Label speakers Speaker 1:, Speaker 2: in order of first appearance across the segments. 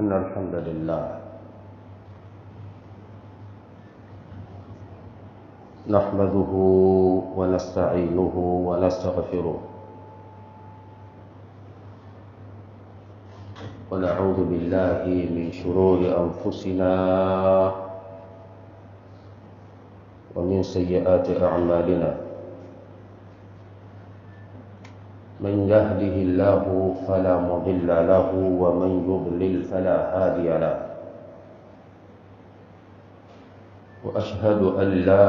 Speaker 1: إن الحمد لله نحمده ونستعينه ونستغفره ونعوذ بالله من شرور أنفسنا ومن سيئات أعمالنا. من يهده الله فلا مضل له ومن يضلل فلا هادي له. وأشهد أن لا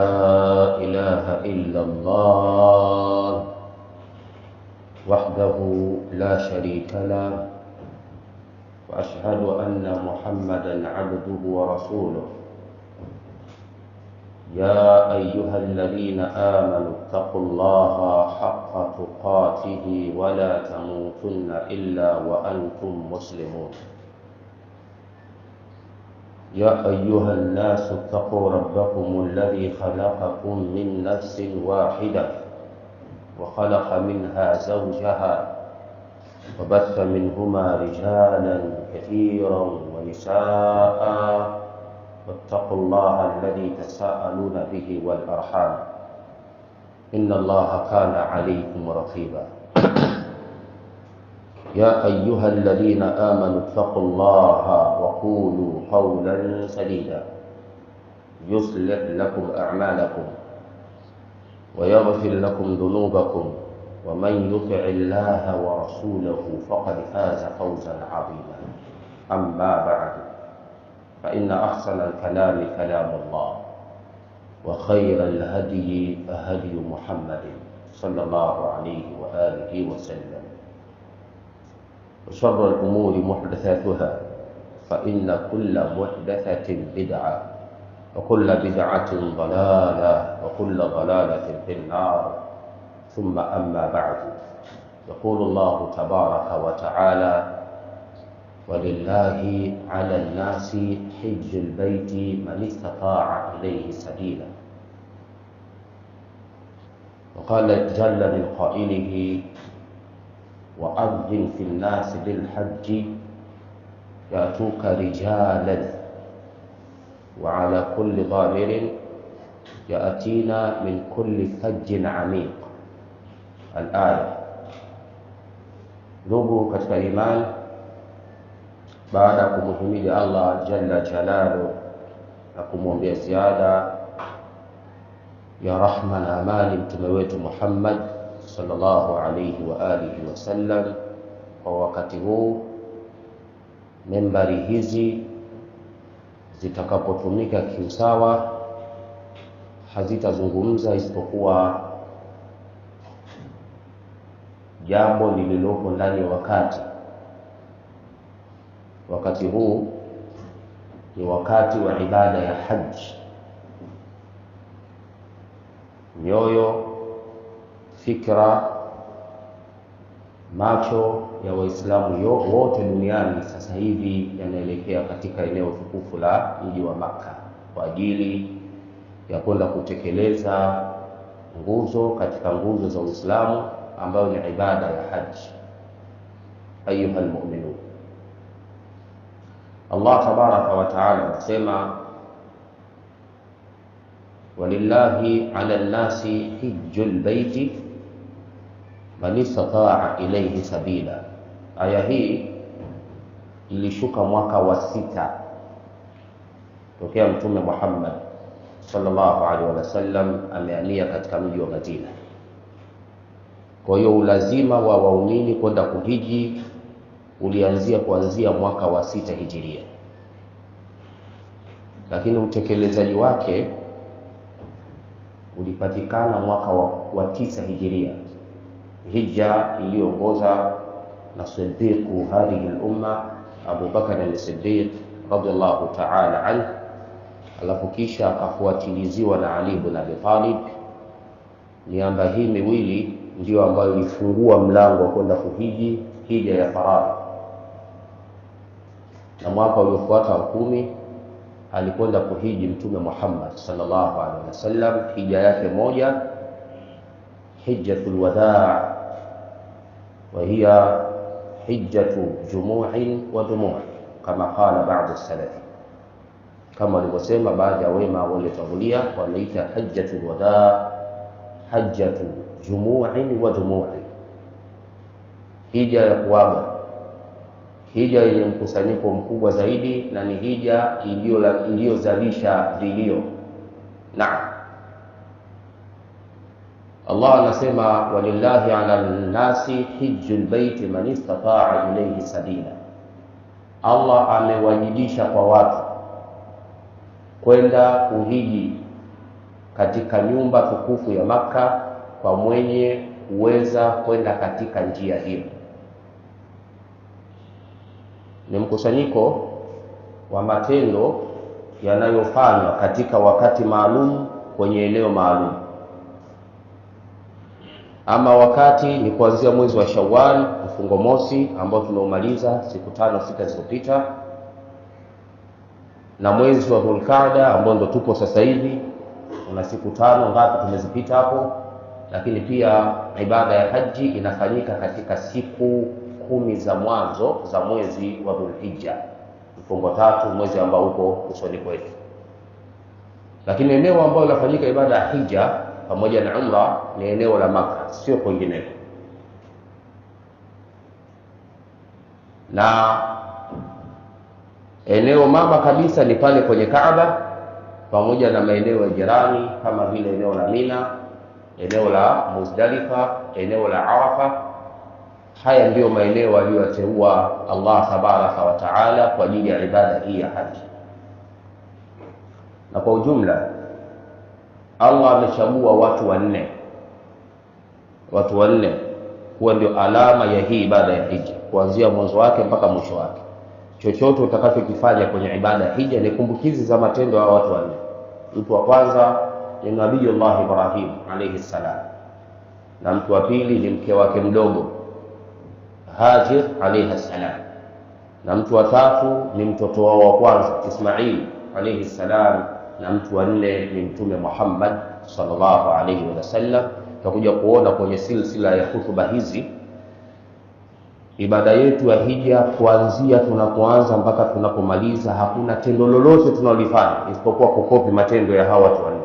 Speaker 1: إله إلا الله وحده لا شريك له، وأشهد أن محمدا عبده ورسوله. يا أيها الذين آمنوا اتقوا الله حق تقاته ولا تموتن إلا وأنتم مسلمون. يا أيها الناس اتقوا ربكم الذي خلقكم من نفس واحدة وخلق منها زوجها وبث منهما رجالا كثيرا ونساء، واتقوا الله الذي تساءلون به والأرحام إن الله كان عليكم رقيبا. يا أيها الذين آمنوا اتقوا الله وقولوا قولا سديدا يصلح لكم أعمالكم ويغفر لكم ذنوبكم، ومن يطع الله ورسوله فقد فاز فوزا عظيما. أما بعد، فإن أحسن الكلام كلام الله، وخير الهدي هدي محمد صلى الله عليه وآله وسلم، وشر الأمور محدثاتها، فإن كل محدثة بدعة، وكل بدعة ضلالة، وكل ضلالة في النار. ثم أما بعد، يقول الله تبارك وتعالى: ولله على الناس حج البيت من استطاع إليه سبيلا. وقال جل من قائله: وأذن في الناس بالحج يأتوك رجالا وعلى كل ضامر يأتينا من كل فج عميق. Al-aya. Ndugu katika imani, baada ya kumhimidi Allah jalla jalalu na kumwombea ziada ya rahma na amani mtume wetu Muhammad sallallahu alayhi wa alihi wasallam, kwa wakati huu membari hizi zitakapotumika kiusawa hazitazungumza isipokuwa jambo lililopo ndani ya wakati. Wakati huu ni wakati wa ibada ya haji. Mioyo, fikra, macho ya Waislamu wote duniani sasa hivi yanaelekea katika eneo tukufu la mji wa Makka kwa ajili ya kwenda kutekeleza nguzo katika nguzo za Uislamu ambayo ni ibada ya haji. Ayuha almu'minun, Allah tabaraka wa taala anasema: walillahi ala nnasi hijjul baiti man istata'a ilayhi sabila. Aya hii ilishuka mwaka wa 6 tokea Mtume Muhammad sallallahu alaihi wasallam ameania katika mji wa Madina. Kwa hiyo ulazima wa waumini kwenda kuhiji ulianzia kuanzia mwaka wa 6 hijiria, lakini utekelezaji wake ulipatikana mwaka wa 9 hijiria, hija iliyoongoza na Siddiqu hadhihi al-umma Abu Bakr as-Siddiq radiyallahu ta'ala anhu, alafu kisha akafuatiliziwa na Ali ibn Abi Talib. Miamba hii miwili ndio ambayo ilifungua mlango wa kwenda kuhiji, hija ya faradhi. Na mwaka uliofuata wa 10 alikwenda kuhiji Mtume Muhammad sallallahu alaihi wasallam, hija yake moja, hijjatul wadaa, wa hiya hijjatu jumu'in wa dumu'. kama qala ba'd as-salafi, kama walivyosema baadhi ya wema waliotangulia, wanaita hajjatul wada, hajjatu jumu'in wa jumu'i, hija ya kuaga, hija yenye mkusanyiko mkubwa zaidi, na ni hija iliyozalisha vilio. Naam, Allah anasema walillahi ala nnasi hijjul baiti man istata'a ilayhi sabila, Allah amewajibisha kwa watu kwenda kuhiji katika nyumba tukufu ya Makka kwa mwenye kuweza kwenda katika njia hiyo. Ni mkusanyiko wa matendo yanayofanywa katika wakati maalum kwenye eneo maalum. Ama wakati ni kuanzia mwezi wa Shawwal, mfungo mosi ambao tumeumaliza siku 5-6 zilizopita, na mwezi wa Dhulqaada ambao ndo tupo sasa hivi, una siku 5 ngapi tumezipita hapo. Lakini pia ibada ya haji inafanyika katika siku 10 za mwanzo za mwezi wa Dhulhijja, mfungo 3, mwezi ambao uko usoni kwetu. Lakini eneo ambalo linafanyika ibada ya hija pamoja na umra ni eneo la Makka, sio kwingineko. Na eneo mama kabisa ni pale kwenye Kaaba, pamoja na maeneo ya jirani kama vile eneo la Mina, eneo la Muzdalifa, eneo la Arafa. Haya ndiyo maeneo aliyoteua Allah tabaraka wa taala kwa ajili ya ibada hii ya haji. Na kwa ujumla Allah amechagua watu wanne huwa ndio alama ya hii ibada ya hija, kuanzia mwanzo wake mpaka mwisho wake. Chochote utakachokifanya kwenye ibada ya hija ni kumbukizi za matendo ya watu wanne. Mtu wa kwanza ni Nabiyullah Ibrahim alayhi salam, na mtu wa pili ni mke wake mdogo Hajar alayhi salam, na mtu wa tatu ni mtoto wao wa kwanza Ismail alayhi salam, na mtu wa nne ni Mtume Muhammad sallallahu alayhi wasallam. Tutakuja kuona kwenye silsila ya hutuba hizi ibada yetu ya hija, kuanzia tunapoanza mpaka tunapomaliza, hakuna tendo lolote tunalofanya isipokuwa kukopi matendo ya hawa watu wanne,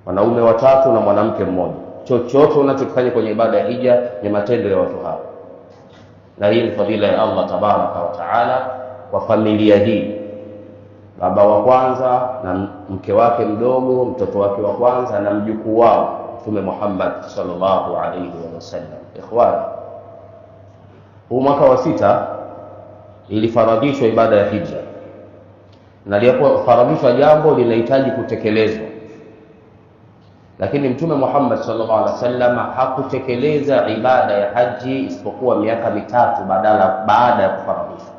Speaker 1: wanaume watatu na mwanamke mmoja. Chochote unachokifanya kwenye ibada ya hija ni matendo ya watu hao, na hii ni fadhila ya Allah tabaraka wa taala kwa familia hii. Baba wa kwanza na mke wake mdogo, mtoto wake wa kwanza na mjukuu wao Mtume Muhammad sallallahu alayhi wasallam. Ikhwan, huu mwaka wa 6 ilifaradhishwa ibada ya hija, na lilipofaradhishwa jambo linahitaji kutekelezwa, lakini Mtume Muhammad sallallahu alaihi wasallam hakutekeleza ibada ya haji isipokuwa miaka 3 baada ya kufaradhishwa.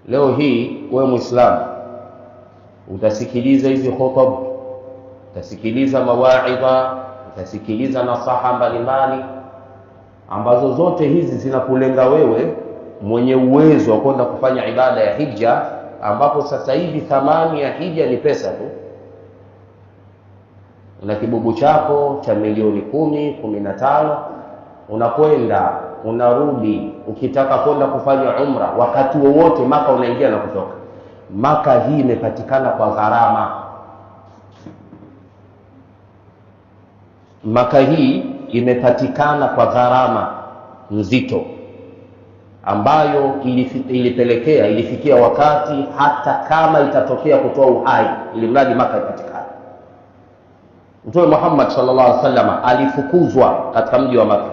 Speaker 1: Leo hii wewe Muislamu utasikiliza hizi khutba, utasikiliza mawaidha, utasikiliza nasaha mbalimbali ambazo zote hizi zinakulenga wewe mwenye uwezo wa kwenda kufanya ibada ya hija, ambapo sasa hivi thamani ya hija ni pesa tu. Una kibubu chako cha milioni 10, 15, unakwenda unarudi. Ukitaka kwenda kufanya umra wakati wowote Maka unaingia na kutoka. Maka hii imepatikana kwa gharama. Maka hii imepatikana kwa gharama nzito ambayo ilifikia wakati hata kama itatokea kutoa uhai ili mradi Maka ipatikane. Mtume Muhammad sallallahu alaihi wasallam alifukuzwa katika mji wa Maka,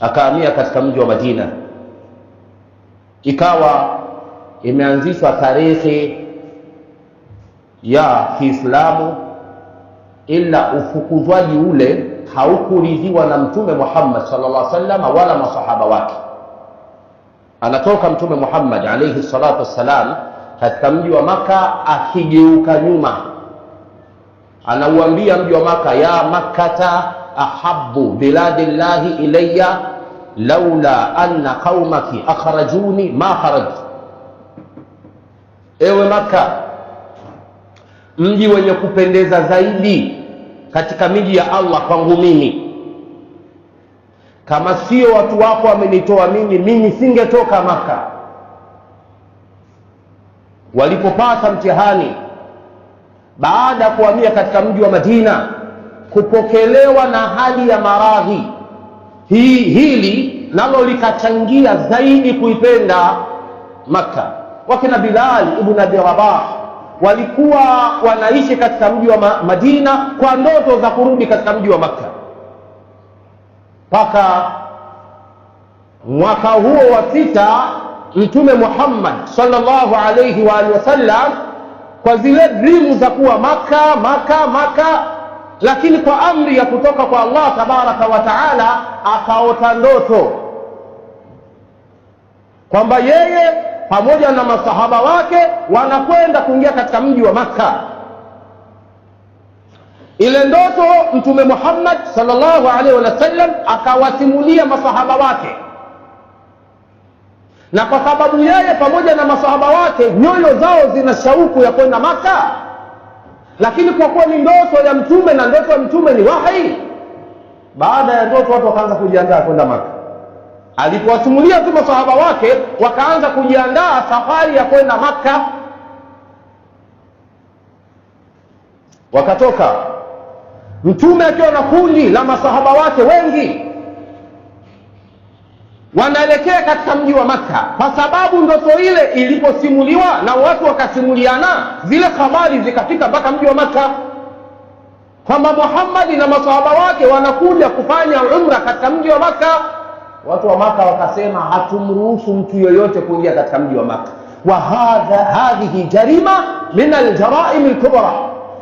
Speaker 1: akahamia katika mji wa Madina. Ikawa imeanzishwa tarehe ya Kiislamu, ila ufukuzwaji ule haukuridhiwa na Mtume Muhammad sallallahu alaihi wasallam wala masahaba wake. Anatoka Mtume Muhammad alayhi salatu wassalam katika mji wa Maka, akigeuka nyuma anauambia mji wa Maka, ya Makkata ahabbu biladillahi ilayya laula anna qaumaki akhrajuni ma kharajtu. Ewe Maka, mji wenye kupendeza zaidi katika miji ya Allah kwangu mimi, kama sio watu wako wamenitoa mimi singetoka Maka. Walipopata mtihani baada ya kuhamia katika mji wa Madina, kupokelewa na hali ya maradhi, hili nalo likachangia zaidi kuipenda Maka. Wakina Bilal ibn Abi Rabah walikuwa wanaishi katika mji wa Madina kwa ndoto za kurudi katika mji wa Maka, mpaka mwaka huo wa 6 Mtume Muhammad sallallahu alayhi wa alihi wasallam, kwa zile dream za kuwa Maka, lakini kwa amri ya kutoka kwa Allah tabaraka wa taala akaota ndoto kwamba yeye pamoja na masahaba wake wanakwenda kuingia katika mji wa Maka. Ile ndoto Mtume Muhammad sallallahu alaihi wasallam akawasimulia masahaba wake, na kwa sababu yeye pamoja na masahaba wake nyoyo zao zina shauku ya kwenda Maka, lakini kwa kuwa ni ndoto ya mtume na ndoto ya mtume ni wahi, baada ya ndoto watu wakaanza kujiandaa kwenda Maka. Alipowasimulia tu masahaba wake, wakaanza kujiandaa safari ya kwenda Maka. Wakatoka mtume akiwa na kundi la masahaba wake wengi, wanaelekea katika mji wa Maka, kwa sababu ndoto ile iliposimuliwa na watu wakasimuliana, zile habari zikafika mpaka mji wa Maka kwamba Muhammad na masahaba wake wanakuja kufanya umra katika mji wa Maka. Watu wa Maka wakasema, hatumruhusu mtu yoyote kuingia katika mji wa Maka, wa hadhihi jarima min aljaraim alkubra,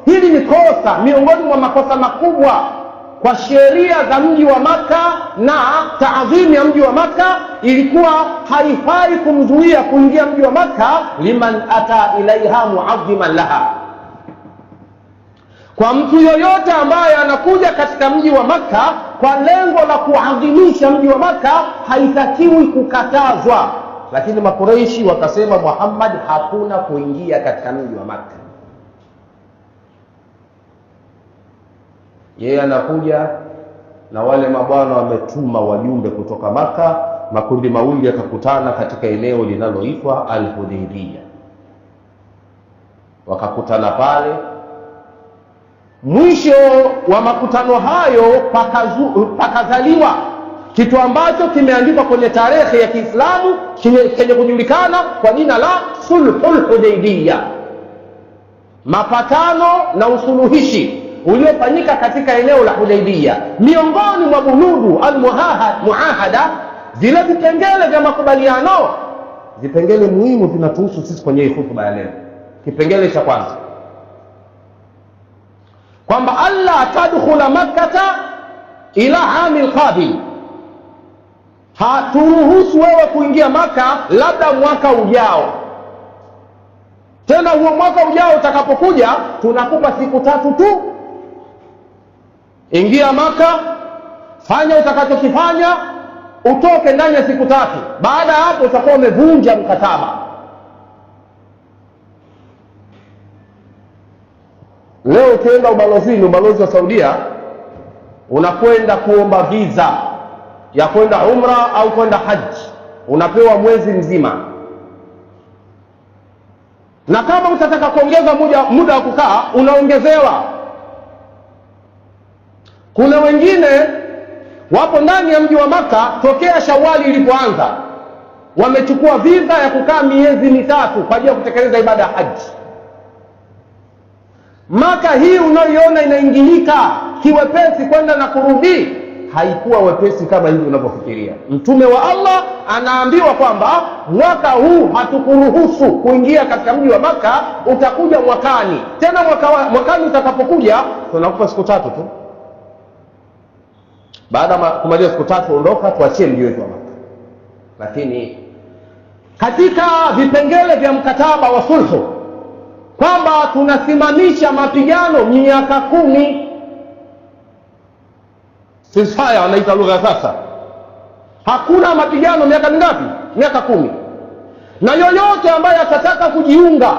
Speaker 1: hili ni kosa miongoni mwa makosa makubwa kwa sheria za mji wa Maka na taadhimu ya mji wa Maka. Ilikuwa haifai kumzuia kuingia mji wa Maka liman ata ilaiha muadhiman laha, kwa mtu yoyote ambaye anakuja katika mji wa Maka kwa lengo la kuadhimisha mji wa Maka haitakiwi kukatazwa. Lakini Makureishi wakasema, Muhammad hakuna kuingia katika mji wa Maka. Yeye anakuja na wale mabwana wametuma wajumbe kutoka Maka, makundi mawili yakakutana katika eneo linaloitwa Al-Hudaybiyah. Wakakutana pale. Mwisho wa makutano hayo pakazaliwa kitu ambacho kimeandikwa kwenye tarehe ya Kiislamu kenye kujulikana kwa jina la Sulhul Hudaybiyah, mapatano na usuluhishi uliofanyika katika eneo la Hudaybiyah. Miongoni mwa bunudu al-muahada, zile vipengele vya makubaliano, vipengele muhimu vinatuhusu sisi kwenye hii hutuba ya leo. Kipengele cha kwanza kwamba alla tadkhula makkata ila amil qabil, haturuhusu wewe kuingia Maka labda mwaka ujao. Tena huo mwaka ujao utakapokuja, tunakupa siku 3 tu. Ingia Maka, fanya utakachokifanya, utoke ndani ya siku 3. Baada ya hapo utakuwa umevunja mkataba. Leo ukienda ubalozini, ubalozi wa Saudia, unakwenda kuomba visa ya kwenda umra au kwenda haji, unapewa mwezi mzima. Na kama utataka kuongeza muda wa kukaa, unaongezewa. Kuna wengine wapo ndani ya mji wa Maka tokea Shawali ilipoanza, wamechukua visa ya kukaa miezi 3 kwa ajili ya kutekeleza ibada ya haji. Maka hii unayoiona inaingilika kiwepesi kwenda na kurudi, haikuwa wepesi kama hivi unavyofikiria. Mtume wa Allah anaambiwa kwamba mwaka huu hatukuruhusu kuingia katika mji wa Maka, utakuja mwakani. Tena mwakani utakapokuja, tunakupa siku 3 tu. Baada ya kumaliza siku 3 ondoka, tuachie mji wetu wa Maka. Lakini katika vipengele vya mkataba wa sulhu kwamba tunasimamisha mapigano miaka 10. Ceasefire wanaita lugha sasa. Hakuna mapigano miaka mingapi? Miaka 10. Na yoyote ambaye atataka kujiunga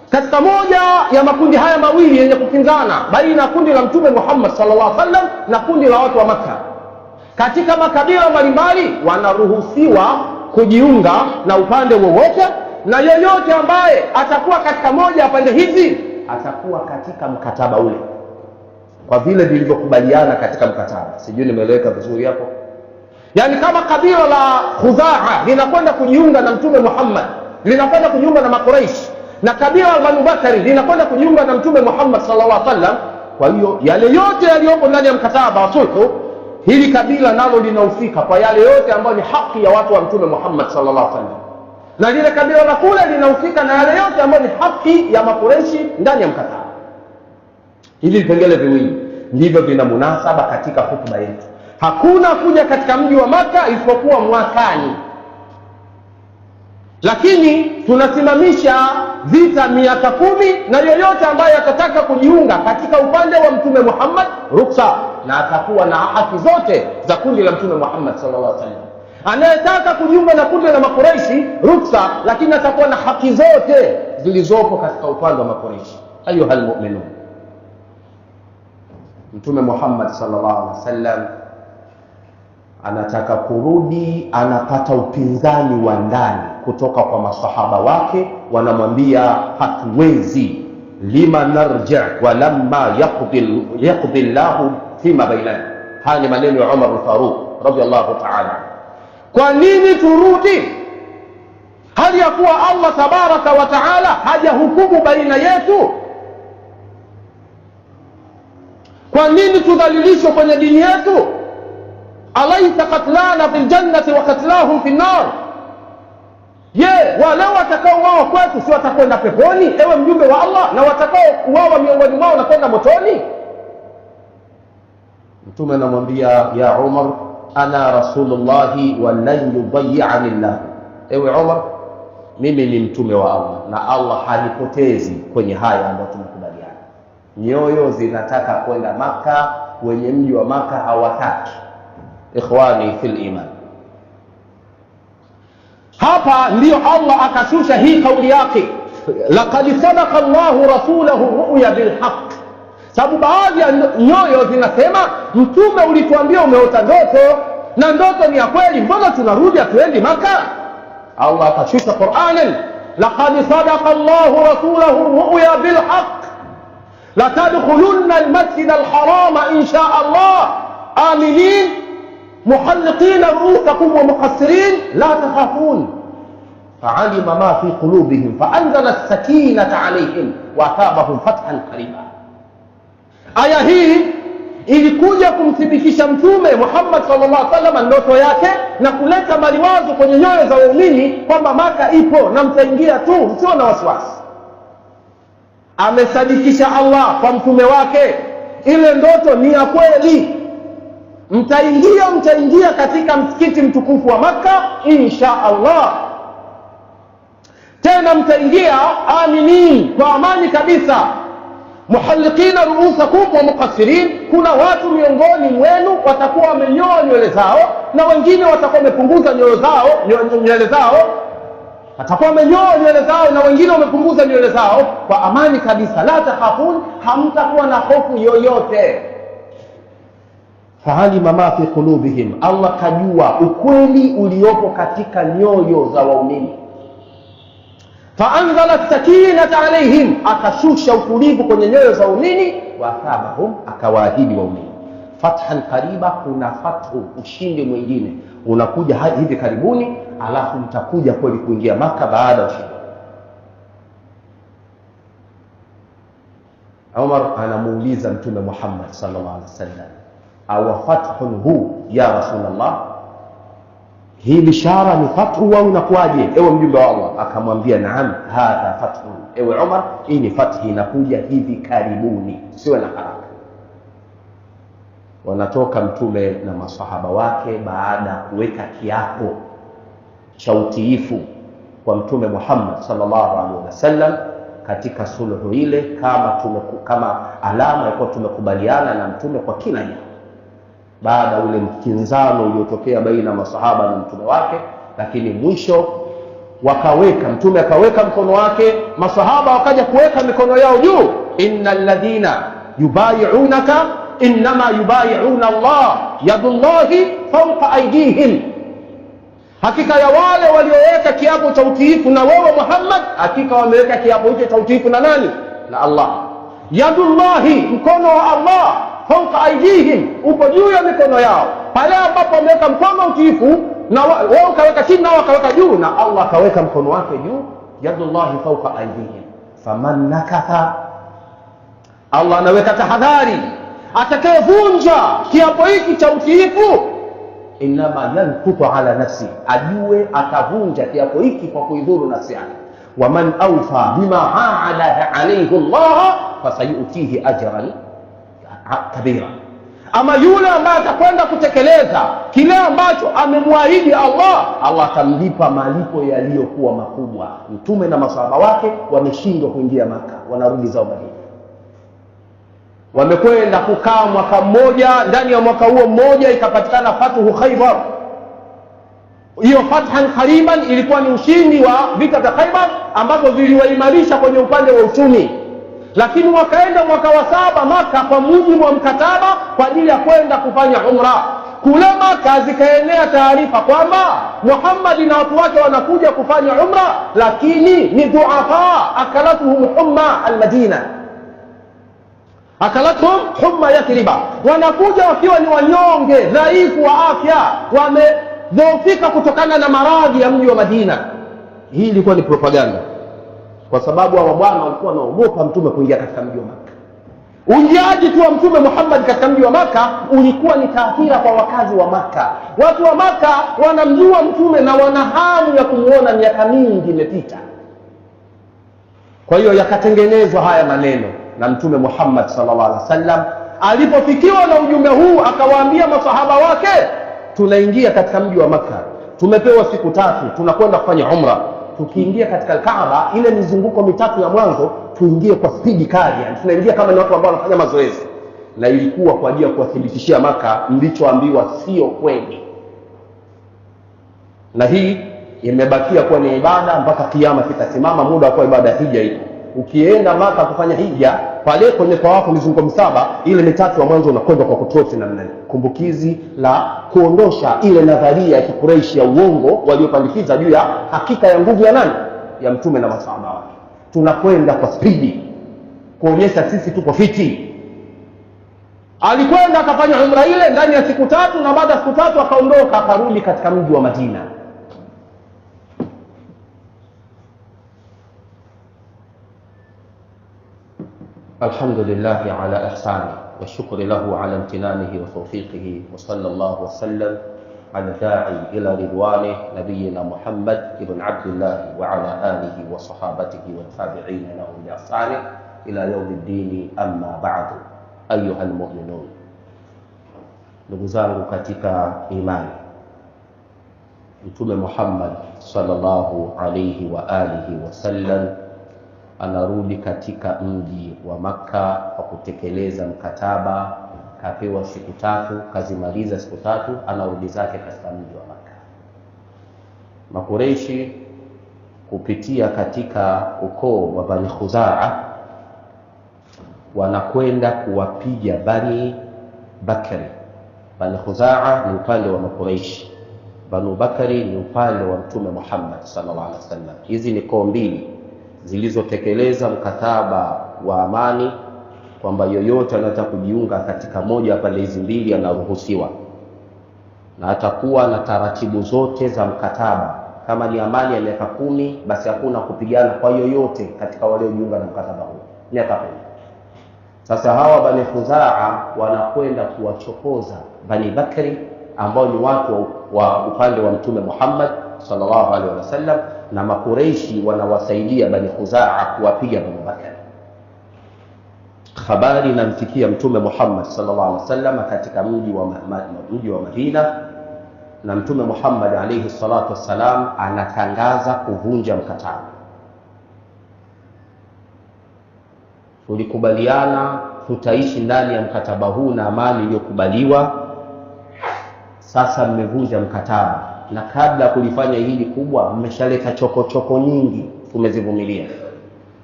Speaker 1: katika moja ya makundi haya mawili yenye kukinzana, baina ya kundi la Mtume Muhammad sallallahu alaihi wasallam na kundi la watu wa Maka, katika makabila mbalimbali wanaruhusiwa kujiunga na upande wowote, na yeyote ambaye atakuwa katika moja ya pande hizi atakuwa katika mkataba ule kwa vile vilivyokubaliana katika mkataba. Sijui nimeeleweka vizuri hapo? Yani kama kabila la Khuzaa linakwenda kujiunga na Mtume Muhammad, linakwenda kujiunga na Makuraish, na kabila la Banu Bakari linakwenda kujiunga na Mtume Muhammad sallallahu alaihi wasallam, kwa hiyo yale yote yaliyopo ndani ya mkataba wa sulhu, hili kabila nalo linahusika kwa yale yote ambayo ni haki ya watu wa Mtume Muhammad sallallahu alaihi wasallam, na lile kabila la kule linahusika na yale yote ambayo ni haki ya Makuraishi ndani ya mkataba. Hivi vipengele viwili ndivyo vina munasaba katika hutuba yetu. Hakuna kuja katika mji wa Maka isipokuwa mwakani, lakini tunasimamisha vita miaka 10, na yoyote ambaye atataka kujiunga katika upande wa Mtume Muhammad ruksa, na atakuwa na haki zote za kundi la Mtume Muhammad sallallahu alaihi wasallam. Anayetaka kujiunga na kundi la Makuraishi ruksa, lakini atakuwa na haki zote zilizopo katika upande wa Makuraishi. Ayuhal mu'minun, Mtume Muhammad sallallahu alaihi wasallam anataka kurudi, anapata upinzani wa ndani kutoka kwa masahaba wake, wanamwambia hatuwezi, lima narja wa lamma yaqdi Allahu fima bainana. Haya ni maneno ya Umar al-Faruq radiyallahu ta'ala. Kwa nini turudi hali ya kuwa Allah tabaraka wa taala hajahukumu baina yetu? Kwa nini tudhalilishwe kwenye dini yetu? Alaysa qatlana fil jannati wa qatlahum fin nar. Je, wale watakao wao kwetu si watakwenda peponi, ewe mjumbe wa Allah, na watakao wao miongoni mwao wanakwenda motoni? Mtume anamwambia, ya Umar, ana rasulullahi wa lan yudayyi'ani Allah. Ewe Umar, mimi ni mtume wa Allah na Allah hanipotezi kwenye haya ambayo tumekubaliana. Nyoyo zinataka kwenda Maka, wenye mji wa Maka hawataki. Ikhwani fil iman, hapa ndiyo Allah akashusha hii kauli yake, laqad sadaqa Allahu rasulahu ru'ya bil haqq. Sababu baadhi ya nyoyo zinasema, mtume ulituambia umeota ndoto na ndoto ni ya kweli, mbona tunarudi hatuendi Maka? Allah akashusha Qur'anan, laqad sadaqa Allahu rasulahu ru'ya bil haqq la tadkhulunna al-masjid al-harama insha Allah aminin muhalliqina ru'usakum wa muqassirin la takhafun fa'alima ma fi qulubihim fa'anzala as-sakinata 'alayhim wa athabahum fathan qariba. Aya hii ilikuja kumthibitisha Mtume Muhammad sallallahu alaihi wasallam ndoto yake na kuleta maliwazo kwenye nyoyo za waumini kwamba Maka ipo na mtaingia tu, sio na wasiwasi. Amesadikisha Allah kwa mtume wake, ile ndoto ni ya kweli, mtaingia katika msikiti mtukufu wa Maka insha Allah. Tena mtaingia aminin, kwa amani kabisa, muhalliqina ru'usakum wa muqassirin. Kuna watu miongoni mwenu watakuwa wamenyoa nywele zao na wengine watakuwa wamepunguza nywele zao, watakuwa wamenyoa nywele zao na wengine wamepunguza nywele zao, kwa amani kabisa. La takhafun, hamtakuwa na hofu yoyote. Fa'alima ma fi qulubihim, Allah kajua ukweli uliopo katika nyoyo za waumini. Fa'anzala as-sakinata 'alayhim, akashusha utulivu kwenye nyoyo za waumini. Wa athabahum, akawaahidi waumini fathan qariba. Kuna fathu, ushindi mwingine unakuja hivi karibuni, alafu mtakuja kweli kuingia Maka baada ya ushindi. Umar anamuuliza Mtume Muhammad sallallahu alaihi wasallam, aw fathun hu ya Rasulullah, hii bishara ni fathu au inakuaje ewe mjumbe wa Allah? Akamwambia, naam, hadha fathu, ewe Umar, hii ni fathi inakuja hivi karibuni, siwe na haraka. Wanatoka Mtume na masahaba wake baada ya kuweka kiapo cha utiifu kwa Mtume Muhammad sallallahu alaihi wasallam katika sulhu ile, kama alama ya kuwa tumekubaliana na Mtume kwa kila jambo. Baada ule mkinzano uliotokea baina masahaba na Mtume wake, lakini mwisho wakaweka, Mtume akaweka mkono wake, masahaba wakaja kuweka mikono yao juu. Innal ladhina yubayi'unaka innama yubayi'una Allah yadullahi fawqa aydihim, hakika ya wale walioweka kiapo cha utiifu na wewe Muhammad, hakika wameweka kiapo hicho cha utiifu na nani? Na Allah. Yadullahi, mkono wa Allah, fawqa aydihim, upo juu ya mikono yao. Pale ambapo wameweka mkono utiifu na wao kaweka chini na wakaweka juu, na Allah kaweka mkono wake juu. Yadullahi fawqa aydihim faman nakatha, Allah anaweka tahadhari, atakayevunja kiapo hiki cha utiifu, inama yankutu ala nafsi, ajue atavunja kiapo hiki kwa kuidhuru nafsi yake. Waman awfa bima aada alayhi Allah fasayutihi ajran kabira, ama yule ambaye atakwenda kutekeleza kile ambacho amemwahidi Allah, Allah atamlipa malipo yaliyokuwa makubwa. Mtume na maswahaba wake wameshindwa kuingia Maka, wanarudi zao Madina. Wamekwenda kukaa mwaka mmoja, ndani ya mwaka huo mmoja ikapatikana Fathu Khaybar. Hiyo fathan qariban ilikuwa ni ushindi wa vita vya Khaybar ambapo viliwaimarisha kwenye upande wa uchumi. Lakini wakaenda mwaka wa 7 Maka kwa mujibu wa mkataba kwa ajili ya kwenda kufanya umra. Kule Maka zikaenea taarifa kwamba Muhammad na watu wake wanakuja kufanya umra, lakini ni duafa, akalatuhum humma al-Madina, akalatuhum humma Yathriba, wanakuja wakiwa ni wanyonge, dhaifu wa afya, wamedhoofika kutokana na maradhi ya mji wa Madina. Hii ilikuwa ni propaganda, kwa sababu hawa bwana walikuwa wanaogopa mtume kuingia katika mji wa Maka. Uingiaji tu wa mtume Muhammad katika mji wa Maka ulikuwa ni taathira kwa wakazi wa Maka. Watu wa Maka wanamjua mtume na wana hamu ya kumuona, miaka mingi imepita. Kwa hiyo yakatengenezwa haya maneno, na mtume Muhammad sallallahu alaihi wasallam alipofikiwa na ujumbe huu akawaambia masahaba wake, tunaingia katika mji wa Maka, tumepewa siku 3, tunakwenda kufanya umra. Tukiingia katika Kaaba, ile mizunguko 3 ya mwanzo tuingie kwa spidi kali, yani tunaingia kama ni watu ambao wanafanya mazoezi. Na ilikuwa kwa ajili ya kuwathibitishia Maka mlichoambiwa sio kweli. Na hii imebakia kuwa ni ibada mpaka kiyama kitasimama, muda kwa ibada hija hiyo. Ukienda Maka kufanya hija, pale kwenye tawafu mizunguko 7, ile 3 ya mwanzo unakwenda kwa kutoa namna hiyo, kumbukizi la kuondosha ile nadharia ya Quraysh ya uongo waliopandikiza juu ya hakika ya nguvu ya nani? Ya mtume na masahaba wake. Tunakwenda kwa spidi kuonyesha sisi tuko fiti. Alikwenda akafanya umra ile ndani ya siku 3, na baada ya siku 3 akaondoka akarudi katika mji wa Madina. Alhamdulillah ala ihsani wa shukri lahu ala imtinanihi wa tawfiqihi, wa sallallahu wa sallam ala da'i ila ridwani nabiyyina Muhammad ibn Abdullah wa ala alihi wa sahabatihi wa tabi'ina lahum bi ihsani ila yawmiddin. Amma ba'du, ayuha almu'minun, ndugu zangu katika imani, Mtume Muhammad sallallahu alayhi wa alihi wa sallam anarudi katika mji wa Makka kwa kutekeleza mkataba. Kapewa siku 3, kazimaliza siku 3, anarudi zake katika mji wa Makka. Makureishi kupitia katika ukoo wa Bani Khuzaa wanakwenda kuwapiga Bani Bakri. Bani Khuzaa ni upande wa Makureishi, Banu Bakri ni upande wa Mtume Muhammad sallallahu alaihi wasallam. Hizi ni koo mbili zilizotekeleza mkataba wa amani kwamba yoyote anataka kujiunga katika moja ya pande hizi mbili anaruhusiwa, na atakuwa na taratibu zote za mkataba. Kama ni amani ya miaka 10, basi hakuna kupigana kwa yoyote katika waliojiunga na mkataba huu, miaka 10. Sasa hawa Bani Khuzaa wanakwenda kuwachokoza Bani Bakri ambao ni watu wa upande wa Mtume Muhammad sallallahu alaihi wasallam, na Makureishi wanawasaidia Bani Khuzaa kuwapiga Bani Bakri. Habari inamfikia Mtume Muhammad sallallahu alaihi wasallam katika mji wa Madina, na Mtume Muhammad alayhi salatu wassalam anatangaza kuvunja mkataba. Tulikubaliana tutaishi ndani ya mkataba huu na amani iliyokubaliwa. Sasa mmevunja mkataba, na kabla ya kulifanya hili kubwa mmeshaleta chokochoko nyingi, tumezivumilia.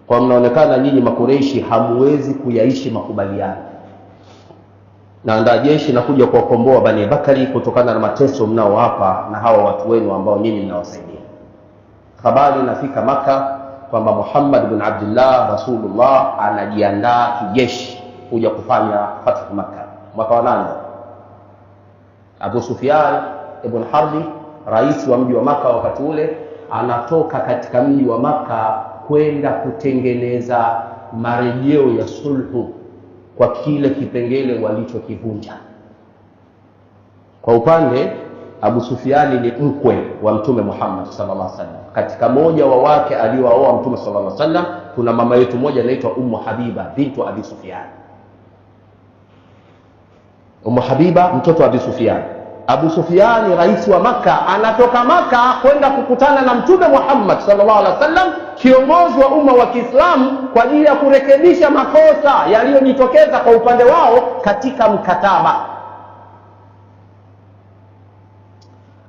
Speaker 1: Kwa mnaonekana nyinyi Makureishi hamuwezi kuyaishi makubaliano. naandaa jeshi na kuja kuwakomboa Bani Bakari kutokana na mateso mnaowapa na hawa watu wenu ambao nyinyi mnawasaidia. Habari inafika Maka kwamba Muhammad bin Abdullah Rasulullah anajiandaa kijeshi kuja kufanya fathu Maka. Mwaka wa 8 Abu Sufyan ibn Harbi, rais wa mji wa Maka wakati ule, anatoka katika mji wa Maka kwenda kutengeneza marejeo ya sulhu kwa kile kipengele walichokivunja. Kwa upande Abu Sufyani ni mkwe wa Mtume Muhammad sallallahu alaihi wasallam. Katika moja wa wake aliowaoa Mtume sallallahu alaihi wasallam kuna mama yetu moja anaitwa Ummu Habiba bintu Abi Sufyan. Ummu Habiba mtoto wa Abi Sufyan. Abu Sufyan rais wa Maka anatoka Maka kwenda kukutana na Mtume Muhammad sallallahu alaihi wasallam, kiongozi wa umma wa Kiislamu, kwa ajili ya kurekebisha makosa yaliyojitokeza kwa upande wao katika mkataba.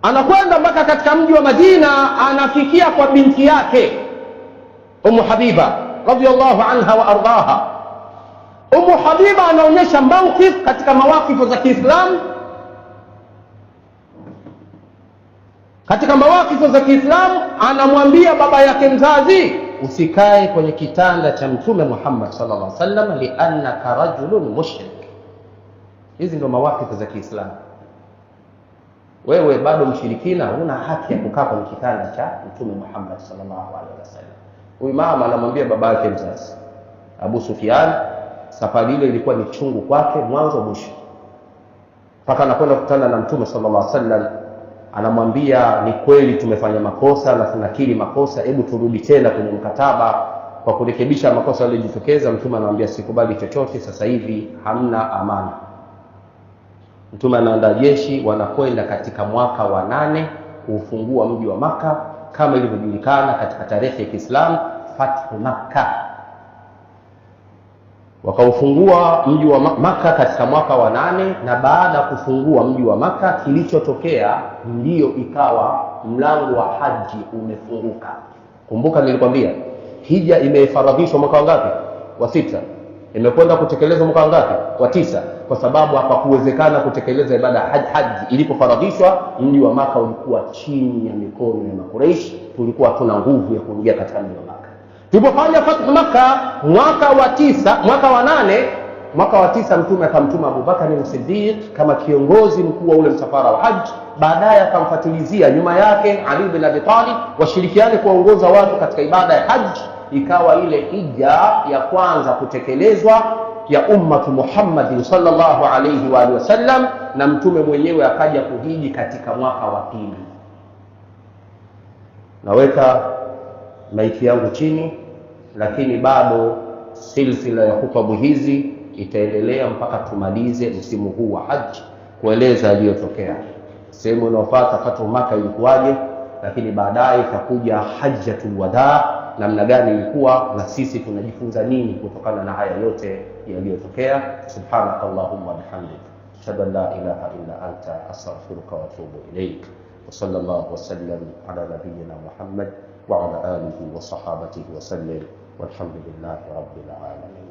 Speaker 1: Anakwenda mpaka katika mji wa Madina, anafikia kwa binti yake Ummu Habiba radhiyallahu anha wa ardaha. Ummu Habiba anaonyesha mawqif katika mawakifu za Kiislamu. Katika mawakifu za Kiislamu anamwambia baba yake mzazi, usikae kwenye kitanda cha Mtume Muhammad sallallahu alaihi wasallam liannaka rajulun mushrik. Hizi ndio mawakifu za Kiislamu. Wewe bado mshirikina, huna haki ya kukaa kwenye kitanda cha Mtume Muhammad sallallahu alaihi wasallam. Huyu mama anamwambia baba yake mzazi. Abu Sufyan, safari ile ilikuwa ni chungu kwake mwanzo mwisho. Mpaka anakwenda kukutana na Mtume sallallahu alaihi wasallam, anamwambia ni kweli tumefanya makosa na tunakiri makosa, hebu turudi tena kwenye mkataba kwa kurekebisha makosa yaliyojitokeza. Mtume anamwambia sikubali chochote, sasa hivi hamna amani. Mtume anaandaa jeshi, wanakwenda katika mwaka wa 8 kufungua mji wa Maka kama ilivyojulikana katika tarehe ya Kiislamu, Fathu Makkah. Wakaufungua mji wa Maka katika mwaka wa 8, na baada ya kufungua mji wa Maka kilichotokea ndio ikawa mlango wa haji umefunguka. Kumbuka nilikwambia hija imefaradhishwa mwaka ngapi? Wa 6. Imekwenda kutekelezwa mwaka ngapi? Wa 9. Kwa sababu hapakuwezekana kutekeleza ibada ya haji ilipofaradhishwa. Mji wa Maka ulikuwa chini ya mikono ya Makuraish, tulikuwa hatuna nguvu ya kuingia katika mji wa Maka. Tulipofanya Fathu Makkah mwaka wa 9, mwaka wa 8, mwaka wa 9 Mtume akamtuma Abu Bakar as-Siddiq kama kiongozi mkuu wa ule msafara wa haji. Baadaye akamfuatilizia nyuma yake Ali bin Abi Talib, washirikiane kuongoza watu katika ibada ya haji. Ikawa ile hija ya kwanza kutekelezwa ya ummatu Muhammad sallallahu alayhi wa alihi wasallam, na Mtume mwenyewe akaja kuhiji katika mwaka wa 2. Naweka maiki yangu chini, lakini bado silsila ya hutubu hizi itaendelea mpaka tumalize msimu huu wa haji, kueleza yaliyotokea. Sehemu inayofuata Fathu Makkah ilikuwaje, lakini baadaye itakuja Hajjatul Wadaa, namna gani ilikuwa, na sisi tunajifunza nini kutokana na haya yote yaliyotokea. Subhanakallahumma wa bihamdika, ashhadu an la ilaha illa anta, astaghfiruka wa atubu ilaik. Wa sallallahu wa sallam ala nabiyyina Muhammad wa ala alihi wa sahabatihi wa sallam, walhamdulillahi rabbil alamin.